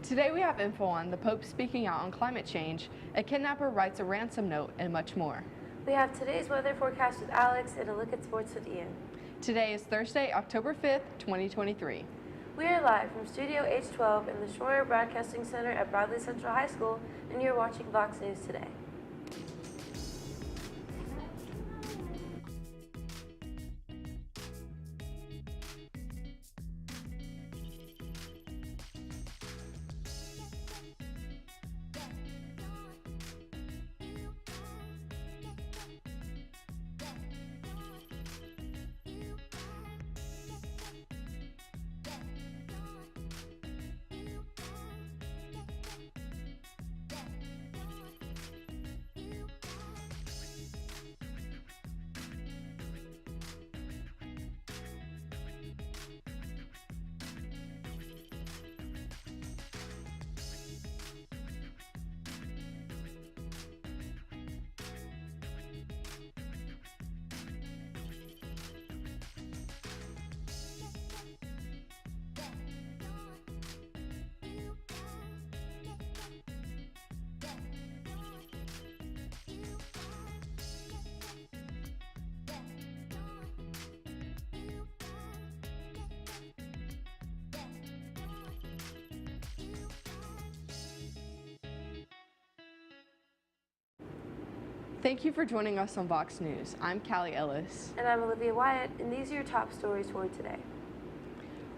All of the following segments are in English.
Today we have info on the Pope speaking out on climate change, a kidnapper writes a ransom note, and much more. We have today's weather forecast with Alex and a look at sports with Ian. Today is Thursday, October 5th, 2023. We are live from Studio H12 in the Shroyer Broadcasting Center at Bradley Central High School, and you're watching Vox News Today. Thank you for joining us on Vox News. I'm Callie Ellis. And I'm Olivia Wyatt, and these are your top stories for today.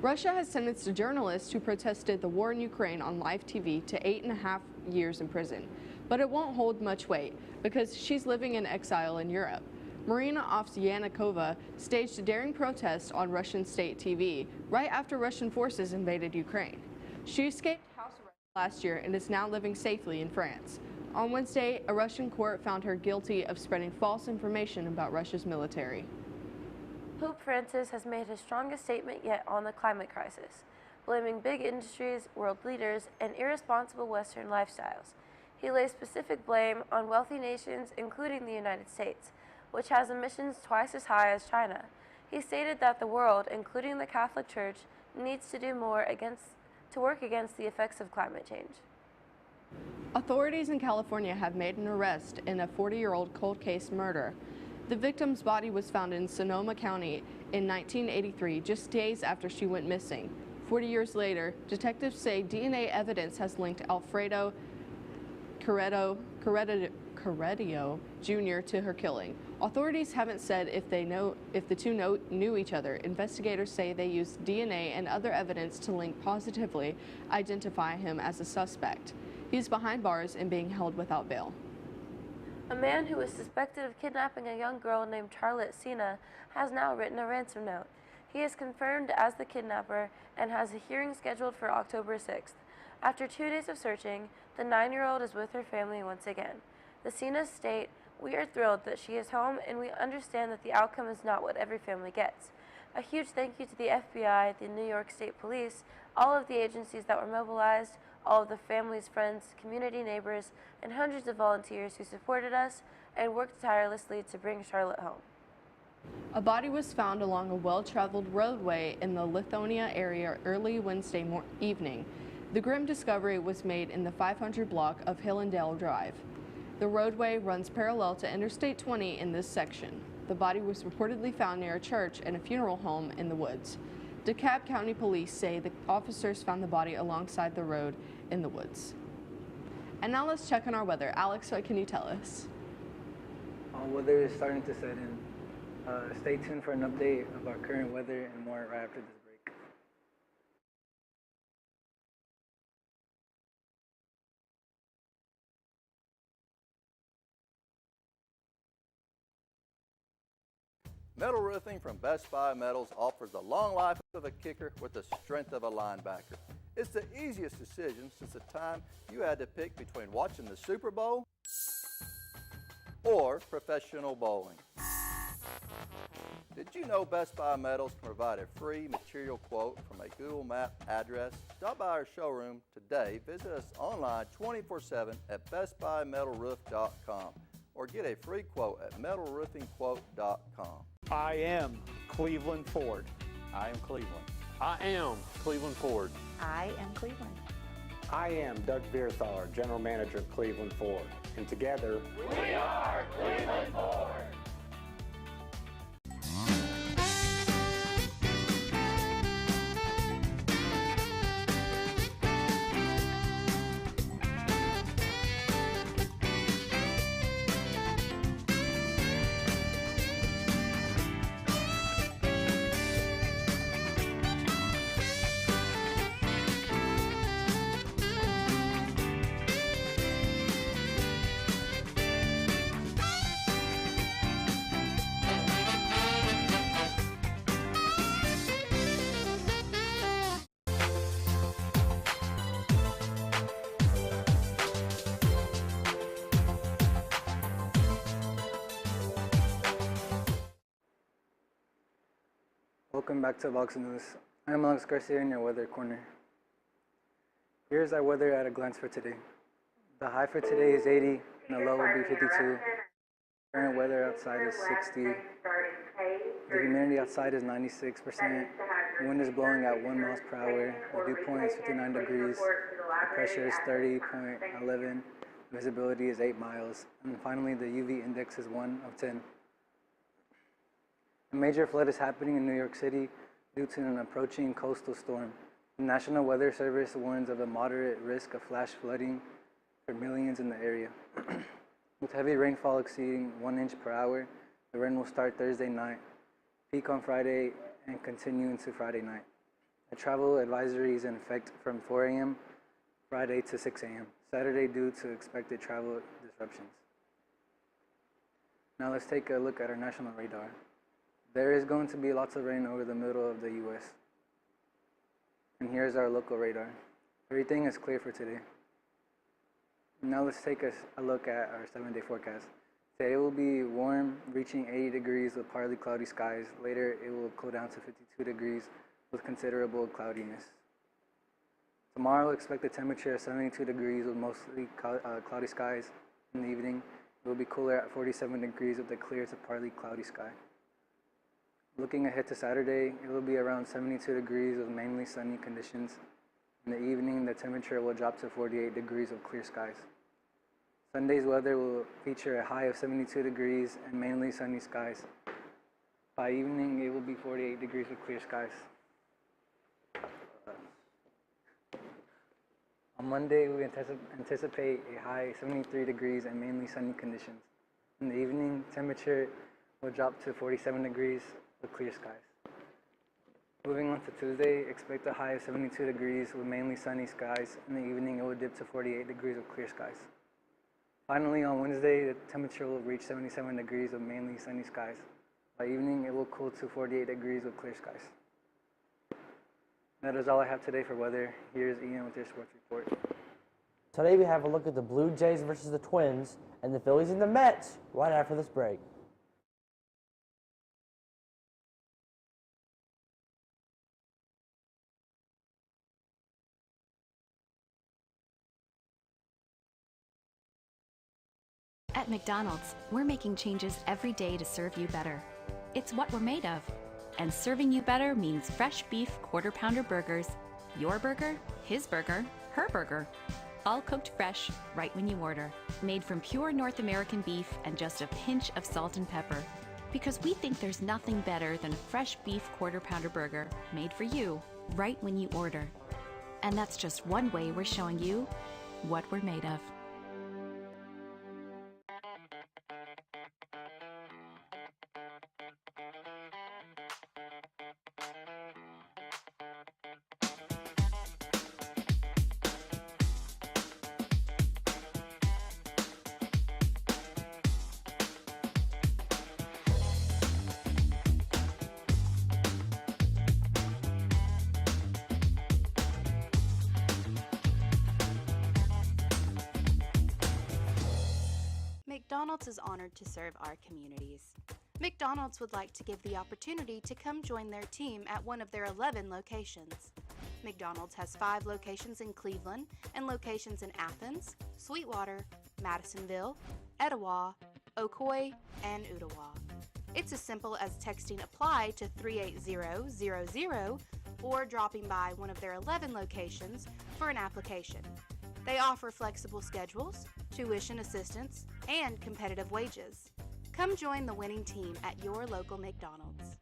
Russia has sentenced a journalist who protested the war in Ukraine on live TV to 8.5 years in prison. But it won't hold much weight because she's living in exile in Europe. Marina Ovsyannikova staged a daring protest on Russian state TV right after Russian forces invaded Ukraine. She escaped house arrest last year and is now living safely in France. On Wednesday, a Russian court found her guilty of spreading false information about Russia's military. Pope Francis has made his strongest statement yet on the climate crisis, blaming big industries, world leaders, and irresponsible Western lifestyles. He lays specific blame on wealthy nations, including the United States, which has emissions twice as high as China. He stated that the world, including the Catholic Church, needs to do more to work against the effects of climate change. Authorities in California have made an arrest in a 40-year-old cold case murder. The victim's body was found in Sonoma County in 1983, just days after she went missing. 40 years later, detectives say DNA evidence has linked Alfredo Carretio Jr. to her killing. Authorities haven't said if the two knew each other. Investigators say they used DNA and other evidence to positively identify him as a suspect. He's behind bars and being held without bail. A man who was suspected of kidnapping a young girl named Charlotte Sena has now written a ransom note. He is confirmed as the kidnapper and has a hearing scheduled for October 6th. After 2 days of searching, the 9-year-old is with her family once again. The Senas state, "We are thrilled that she is home and we understand that the outcome is not what every family gets." A huge thank you to the FBI, the New York State Police, all of the agencies that were mobilized, all of the families, friends, community neighbors, and hundreds of volunteers who supported us and worked tirelessly to bring Charlotte home. A body was found along a well-traveled roadway in the Lithonia area early Wednesday evening. The grim discovery was made in the 500 block of Hillendale Drive. The roadway runs parallel to Interstate 20 in this section. The body was reportedly found near a church and a funeral home in the woods. DeKalb County Police say the officers found the body alongside the road in the woods. And now let's check on our weather. Alex, what can you tell us? Weather is starting to set in. Stay tuned for an update of our current weather and more right after this break. Metal roofing from Best Buy Metals offers the long life of a kicker with the strength of a linebacker. It's the easiest decision since the time you had to pick between watching the Super Bowl or professional bowling. Did you know Best Buy Metals can provide a free material quote from a Google Map address? Stop by our showroom today. Visit us online 24/7 at bestbuymetalroof.com or get a free quote at metalroofingquote.com. I am Cleveland Ford. I am Cleveland. I am Cleveland Ford. I am Cleveland. I am Doug Beerthaler, General Manager of Cleveland Ford, and together, we are Cleveland Ford! Welcome back to Vox News. I'm Alex Garcia in your weather corner. Here's our weather at a glance for today. The high for today is 80 and the low will be 52. Current weather outside is 60. The humidity outside is 96%. The wind is blowing at 1 miles per hour. The dew point is 59 degrees. The pressure is 30.11. Visibility is 8 miles. And finally, the UV index is 1 of 10. A major flood is happening in New York City due to an approaching coastal storm. The National Weather Service warns of a moderate risk of flash flooding for millions in the area. With heavy rainfall exceeding 1 inch per hour, the rain will start Thursday night, peak on Friday, and continue into Friday night. A travel advisory is in effect from 4 a.m. Friday to 6 a.m. Saturday due to expected travel disruptions. Now let's take a look at our national radar. There is going to be lots of rain over the middle of the U.S. And here's our local radar. Everything is clear for today. Now let's take a look at our 7-day forecast. Today will be warm, reaching 80 degrees with partly cloudy skies. Later it will cool down to 52 degrees with considerable cloudiness. Tomorrow expect a temperature of 72 degrees with mostly cloudy skies. In the evening it will be cooler at 47 degrees with a clear to partly cloudy sky. Looking ahead to Saturday, it will be around 72 degrees with mainly sunny conditions. In the evening, the temperature will drop to 48 degrees with clear skies. Sunday's weather will feature a high of 72 degrees and mainly sunny skies. By evening, it will be 48 degrees with clear skies. On Monday, we anticipate a high of 73 degrees and mainly sunny conditions. In the evening, temperature will drop to 47 degrees with clear skies. Moving on to Tuesday, expect a high of 72 degrees with mainly sunny skies. In the evening, it will dip to 48 degrees with clear skies. Finally, on Wednesday, the temperature will reach 77 degrees with mainly sunny skies. By evening, it will cool to 48 degrees with clear skies. That is all I have today for weather. Here's Ian with your sports report. Today we have a look at the Blue Jays versus the Twins and the Phillies and the Mets right after this break. At McDonald's, we're making changes every day to serve you better. It's what we're made of. And serving you better means fresh beef quarter-pounder burgers. Your burger, his burger, her burger. All cooked fresh, right when you order. Made from pure North American beef and just a pinch of salt and pepper. Because we think there's nothing better than a fresh beef quarter-pounder burger made for you, right when you order. And that's just one way we're showing you what we're made of. McDonald's is honored to serve our communities. McDonald's would like to give the opportunity to come join their team at one of their 11 locations. McDonald's has 5 locations in Cleveland and locations in Athens, Sweetwater, Madisonville, Etowah, Ocoee, and Ottawa. It's as simple as texting APPLY to 38000 or dropping by one of their 11 locations for an application. They offer flexible schedules, tuition assistance, and competitive wages. Come join the winning team at your local McDonald's.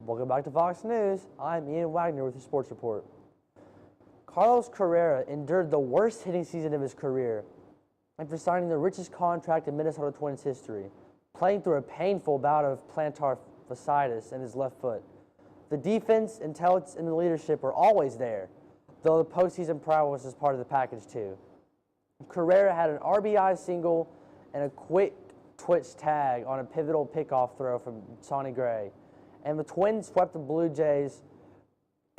Welcome back to Fox News. I'm Ian Wagner with the Sports Report. Carlos Carrera endured the worst hitting season of his career after signing the richest contract in Minnesota Twins history, playing through a painful bout of plantar fasciitis in his left foot. The defense, intelligence, and the leadership were always there, though the postseason prowess was part of the package too. Carrera had an RBI single and a quick twitch tag on a pivotal pickoff throw from Sonny Gray. And the Twins swept the Blue Jays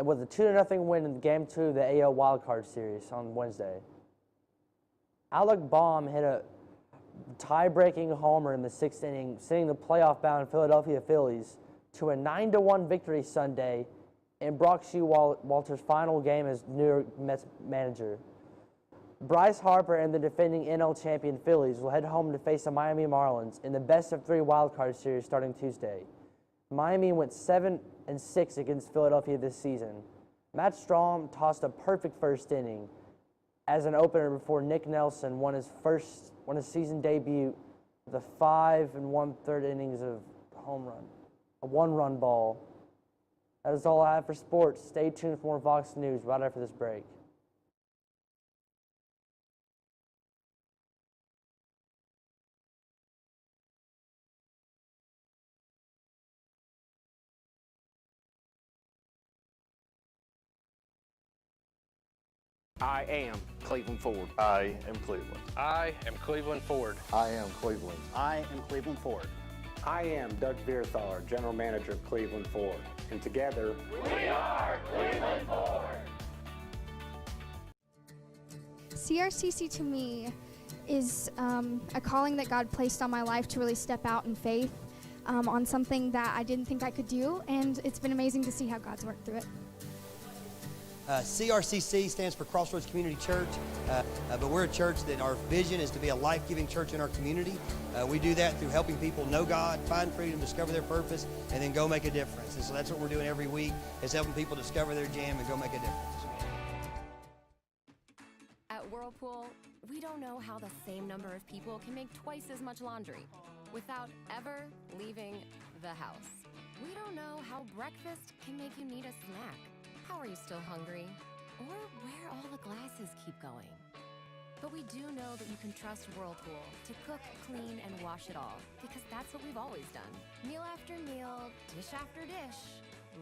with a 2-0 win in Game 2 of the AL wildcard series on Wednesday. Alec Baum hit a tie-breaking homer in the 6th inning, sending the playoff-bound Philadelphia Phillies to a 9-1 victory Sunday in Brock Showalter's final game as New York Mets manager. Bryce Harper and the defending NL champion Phillies will head home to face the Miami Marlins in the best-of-3 wildcard series starting Tuesday. Miami went 7-6 against Philadelphia this season. Matt Strom tossed a perfect first inning as an opener before Nick Nelson won his season debut with a 5 1/3 innings of home run, a 1-run ball. That is all I have for sports. Stay tuned for more Fox News right after this break. I am Cleveland Ford. I am Cleveland. I am Cleveland Ford. I am Cleveland. I am Cleveland Ford. I am Doug Vierthaler, General Manager of Cleveland Ford. And together, we are Cleveland Ford. CRCC to me is a calling that God placed on my life to really step out in faith on something that I didn't think I could do, and it's been amazing to see how God's worked through it. CRCC stands for Crossroads Community Church, but we're a church that our vision is to be a life-giving church in our community. We do that through helping people know God, find freedom, discover their purpose, and then go make a difference. And so that's what we're doing every week, is helping people discover their jam and go make a difference. At Whirlpool, we don't know how the same number of people can make twice as much laundry without ever leaving the house. We don't know how breakfast can make you need a snack. How are you still hungry? Or where all the glasses keep going. But we do know that you can trust Whirlpool to cook, clean, and wash it all, because that's what we've always done. Meal after meal, dish after dish,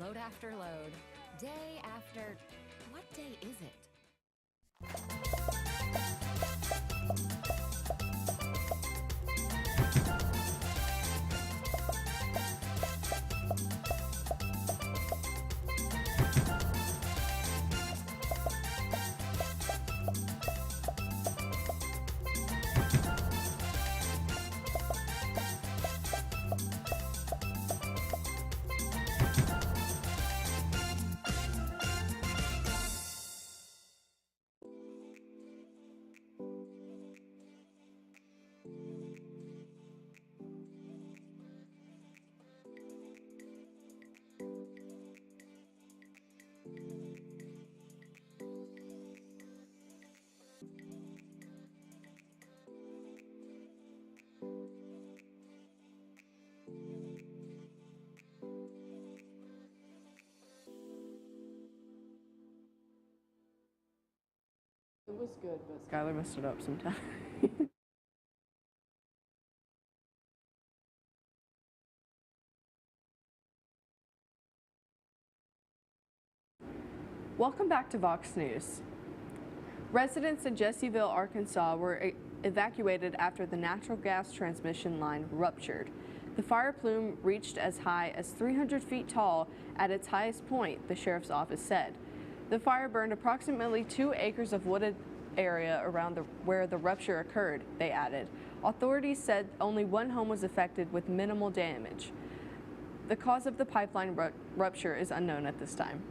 load after load, day after... What day is it? It was good, but Skylar messed it up sometime. Welcome back to Vox News. Residents in Jesséville, Arkansas were evacuated after the natural gas transmission line ruptured. The fire plume reached as high as 300 feet tall at its highest point, the sheriff's office said. The fire burned approximately 2 acres of wooded area around where the rupture occurred, they added. Authorities said only one home was affected with minimal damage. The cause of the pipeline rupture is unknown at this time.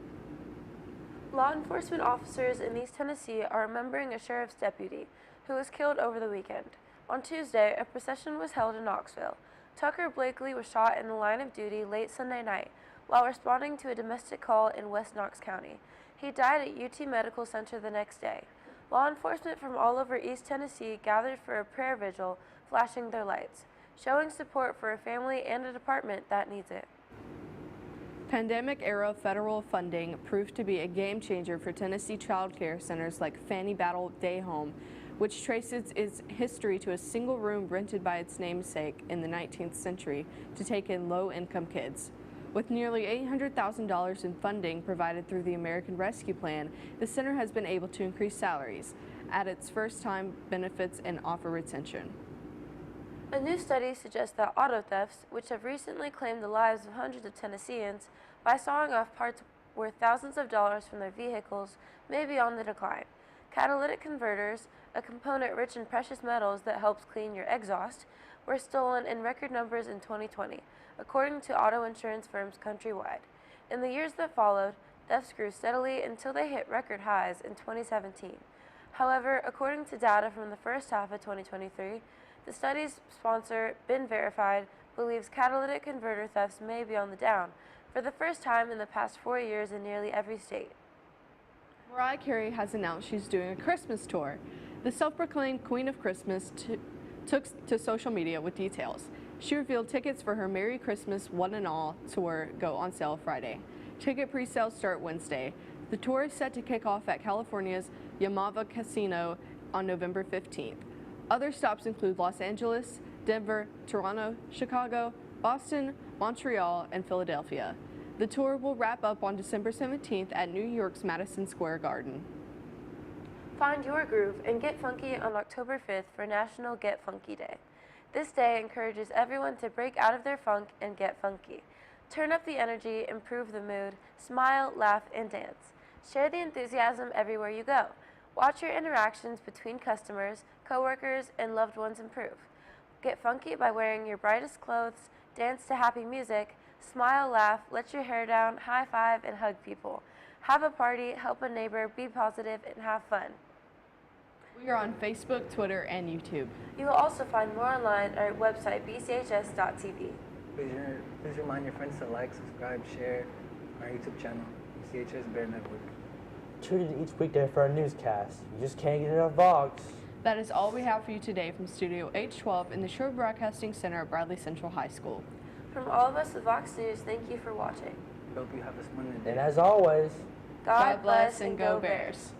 Law enforcement officers in East Tennessee are remembering a sheriff's deputy who was killed over the weekend. On Tuesday, a procession was held in Knoxville. Tucker Blakely was shot in the line of duty late Sunday night while responding to a domestic call in West Knox County. He died at UT Medical Center the next day. Law enforcement from all over East Tennessee gathered for a prayer vigil, flashing their lights, showing support for a family and a department that needs it. Pandemic-era federal funding proved to be a game changer for Tennessee child care centers like Fanny Battle Day Home, which traces its history to a single room rented by its namesake in the 19th century to take in low-income kids. With nearly $800,000 in funding provided through the American Rescue Plan, the center has been able to increase salaries, add its first-time benefits, and offer retention. A new study suggests that auto thefts, which have recently claimed the lives of hundreds of Tennesseans by sawing off parts worth thousands of dollars from their vehicles, may be on the decline. Catalytic converters, a component rich in precious metals that helps clean your exhaust, were stolen in record numbers in 2020, according to auto insurance firms countrywide. In the years that followed, thefts grew steadily until they hit record highs in 2017. However, according to data from the first half of 2023, the study's sponsor, Bin Verified, believes catalytic converter thefts may be on the down for the first time in the past 4 years in nearly every state. Mariah Carey has announced she's doing a Christmas tour. The self-proclaimed Queen of Christmas took to social media with details. She revealed tickets for her Merry Christmas One and All tour go on sale Friday. Ticket pre-sales start Wednesday. The tour is set to kick off at California's Yamava Casino on November 15th. Other stops include Los Angeles, Denver, Toronto, Chicago, Boston, Montreal, and Philadelphia. The tour will wrap up on December 17th at New York's Madison Square Garden. Find your groove and get funky on October 5th for National Get Funky Day. This day encourages everyone to break out of their funk and get funky. Turn up the energy, improve the mood, smile, laugh, and dance. Share the enthusiasm everywhere you go. Watch your interactions between customers, coworkers, and loved ones improve. Get funky by wearing your brightest clothes, dance to happy music, smile, laugh, let your hair down, high five, and hug people. Have a party, help a neighbor, be positive, and have fun. We are on Facebook, Twitter, and YouTube. You will also find more online at our website, BCHS.TV. Please remind your friends to like, subscribe, share our YouTube channel, BCHS Bear Network. Tune in each weekday for our newscast. You just can't get enough Vox. That is all we have for you today from Studio H12 in the Shore Broadcasting Center at Bradley Central High School. From all of us at Vox News, thank you for watching. Hope you have a splendid day. And as always, God bless and go Bears.